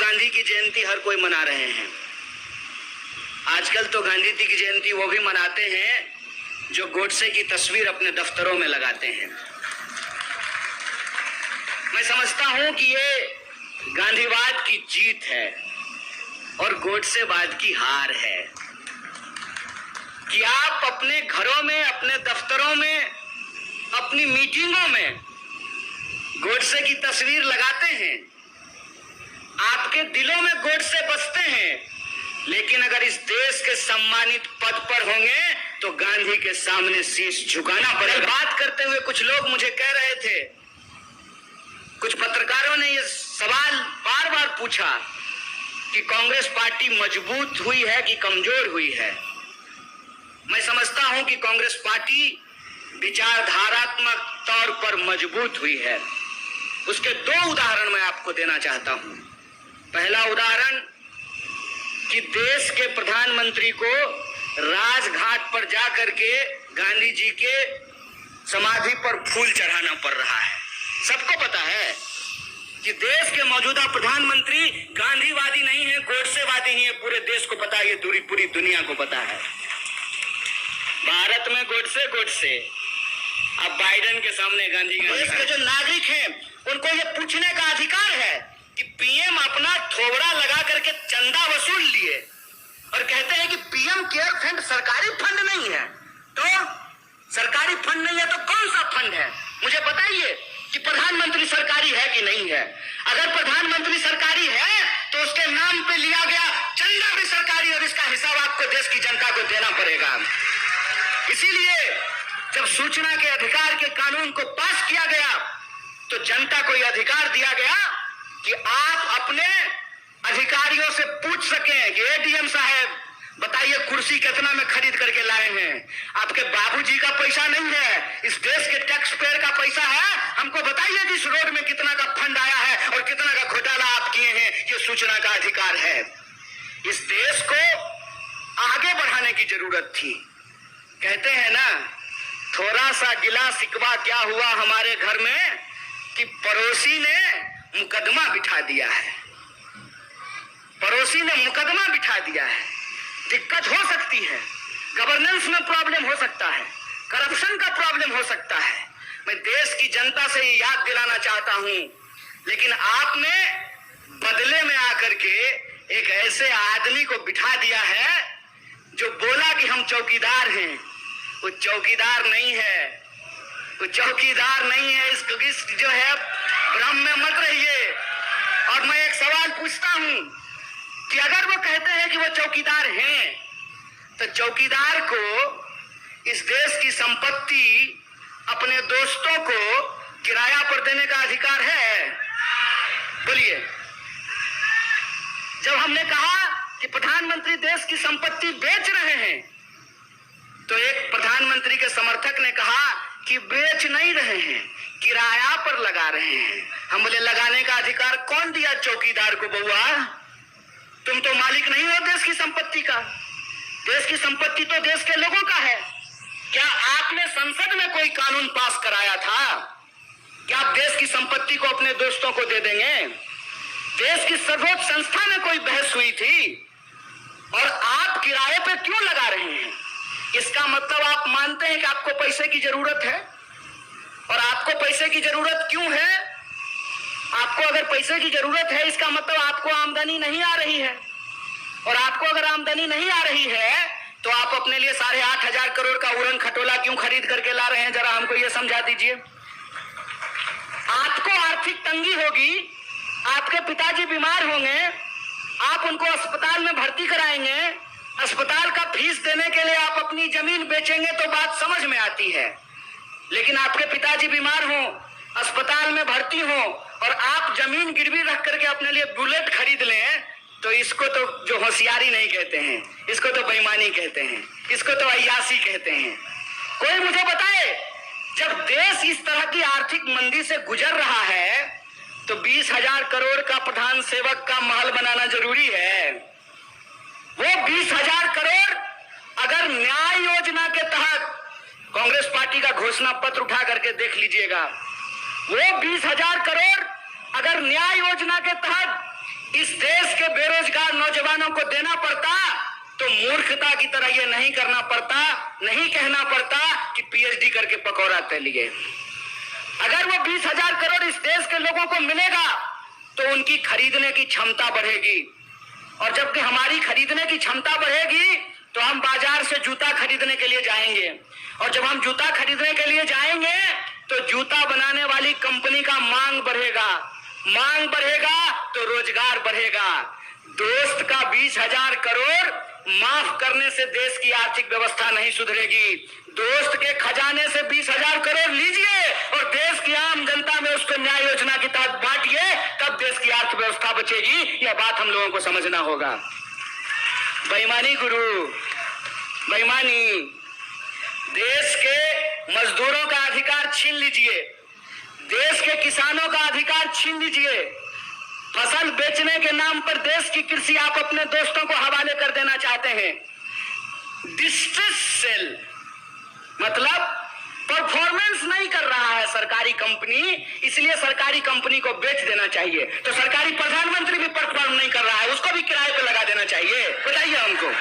गांधी की जयंती हर कोई मना रहे हैं। आजकल तो गांधी जी की जयंती वो भी मनाते हैं जो गोडसे की तस्वीर अपने दफ्तरों में लगाते हैं। मैं समझता हूं कि ये गांधीवाद की जीत है और गोडसेवाद की हार है कि आप अपने घरों में, अपने दफ्तरों में, अपनी मीटिंगों में गोडसे की तस्वीर लगाते हैं। आपके दिलों में गोडसे बसते हैं, लेकिन अगर इस देश के सम्मानित पद पर होंगे तो गांधी के सामने शीश झुकाना पड़ेगा। बात करते हुए कुछ लोग मुझे कह रहे थे, कुछ पत्रकारों ने यह सवाल बार बार पूछा कि कांग्रेस पार्टी मजबूत हुई है कि कमजोर हुई है। मैं समझता हूं कि कांग्रेस पार्टी विचारधारात्मक तौर पर मजबूत हुई है। उसके दो उदाहरण मैं आपको देना चाहता हूं। पहला उदाहरण कि देश के प्रधानमंत्री को राजघाट पर जाकर के गांधी जी के समाधि पर फूल चढ़ाना पड़ रहा है। सबको पता है कि देश के मौजूदा प्रधानमंत्री गांधीवादी नहीं है, गोडसेवादी ही है। पूरे देश को पता है, ये पूरी दुनिया को पता है। भारत में गोडसे, अब बाइडेन के सामने गांधी। देश के जो नागरिक हैं उनको ये पूछने का अधिकार है कि पीएम अपना थोबड़ा लगा करके चंदा वसूल लिए और कहते हैं कि पीएम केयर फंड सरकारी फंड नहीं है। तो सरकारी फंड नहीं है तो कौन सा फंड है? मुझे बताइए कि प्रधानमंत्री सरकारी है कि नहीं है। अगर प्रधानमंत्री सरकारी है तो उसके नाम पे लिया गया चंदा भी सरकारी और इसका हिसाब आपको देश की जनता को देना पड़ेगा। इसीलिए जब सूचना के अधिकार के कानून को पास किया गया तो जनता को यह अधिकार दिया गया कि आप अपने अधिकारियों से पूछ सकें कि एडीएम साहब बताइए कुर्सी कितना में खरीद करके लाए हैं? आपके बाबूजी का पैसा नहीं है, इस देश के टैक्स पेयर का पैसा है। हमको बताइए कि इस रोड में कितना का फंड आया है और कितना का घोटाला आप किए हैं। ये सूचना का अधिकार है। इस देश को आगे बढ़ाने की जरूरत थी। कहते हैं ना, थोड़ा सा गिला शिकवा क्या हुआ हमारे घर में कि पड़ोसी ने मुकदमा बिठा दिया है। पड़ोसी ने मुकदमा बिठा दिया है। दिक्कत हो सकती है, गवर्नेंस में प्रॉब्लम हो सकता है, करप्शन का प्रॉब्लम हो सकता है। मैं देश की जनता से याद दिलाना चाहता हूं, लेकिन आपने बदले में आकर के एक ऐसे आदमी को बिठा दिया है जो बोला कि हम चौकीदार हैं। वो चौकीदार नहीं है, वो चौकीदार नहीं है। इस जो है भ्रम में मत रहिए। और मैं एक सवाल पूछता हूं कि अगर वो कहते हैं कि वो चौकीदार हैं, तो चौकीदार को इस देश की संपत्ति अपने दोस्तों को किराया पर देने का अधिकार है? बोलिए। जब हमने कहा कि प्रधानमंत्री देश की संपत्ति बेच रहे हैं, तो एक प्रधानमंत्री के समर्थक ने कहा कि बेच नहीं रहे हैं, किराया पर लगा रहे हैं। हम बोले लगाने का अधिकार कौन दिया चौकीदार को? बउआ, तुम तो मालिक नहीं हो देश की संपत्ति का। देश की संपत्ति तो देश के लोगों का है। क्या आपने संसद में कोई कानून पास कराया था? क्या आप देश की संपत्ति को अपने दोस्तों को दे देंगे? देश की सर्वोच्च संस्था में कोई बहस हुई थी और आप किराए पे क्यों लगा रहे हैं? इसका मतलब आप मानते हैं कि आपको पैसे की जरूरत है। और आपको पैसे की जरूरत क्यों है? आपको अगर पैसे की जरूरत है, इसका मतलब आपको आमदनी नहीं आ रही है। और आपको अगर आमदनी नहीं आ रही है तो आप अपने लिए 8,500 करोड़ का उड़न खटोला क्यों खरीद करके ला रहे हैं? जरा हमको यह समझा दीजिए। आपको आर्थिक तंगी होगी, आपके पिताजी बीमार होंगे, आप उनको अस्पताल में भर्ती कराएंगे, अस्पताल का फीस देने के लिए आप अपनी जमीन बेचेंगे तो बात समझ में आती है। लेकिन आपके पिताजी बीमार हो, अस्पताल में भर्ती हो और आप जमीन गिरवी रख करके अपने लिए बुलेट खरीद लें, तो इसको तो जो होशियारी नहीं कहते हैं, इसको तो बेईमानी कहते हैं, इसको तो अय्यासी कहते हैं। कोई मुझे बताए, जब देश इस तरह की आर्थिक मंदी से गुजर रहा है तो 20,000 करोड़ का प्रधान सेवक का महल बनाना जरूरी है? वो 20,000 करोड़ अगर न्याय योजना के तहत, कांग्रेस पार्टी का घोषणा पत्र उठा करके देख लीजिएगा, वो 20,000 करोड़ अगर न्याय योजना के तहत इस देश के बेरोजगार नौजवानों को देना पड़ता तो मूर्खता की तरह यह नहीं करना पड़ता, नहीं कहना पड़ता कि पीएचडी करके पकौड़ा तलिए। अगर वो 20,000 करोड़ इस देश के लोगों को मिलेगा तो उनकी खरीदने की क्षमता बढ़ेगी, और जबकि हमारी खरीदने की क्षमता बढ़ेगी तो हम बाजार से जूता खरीदने के लिए जाएंगे, और जब हम जूता खरीदने के लिए जाएंगे तो जूता बनाने वाली कंपनी का मांग बढ़ेगा, मांग बढ़ेगा तो रोजगार बढ़ेगा। दोस्त का 20,000 करोड़ माफ करने से देश की आर्थिक व्यवस्था नहीं सुधरेगी। दोस्त के खजाने से 20,000 करोड़ लीजिए और देश की आम जनता में उसको न्याय योजना के तहत बांटिए, तब देश की अर्थव्यवस्था बचेगी। यह बात हम लोगों को समझना होगा। बेईमानी गुरु, बेईमानी। देश के मजदूरों का अधिकार छीन लीजिए, देश के किसानों का अधिकार छीन लीजिए। फसल बेचने के नाम पर देश की कृषि आप अपने दोस्तों को हवाले कर देना चाहते हैं। डिस्ट्रेस सेल मतलब परफॉर्मेंस नहीं कर रहा है सरकारी कंपनी, इसलिए सरकारी कंपनी को बेच देना चाहिए। तो सरकारी प्रधानमंत्री भी परफॉर्म नहीं कर रहा है, उसको भी किराए पे लगा देना चाहिए। बताइए हमको।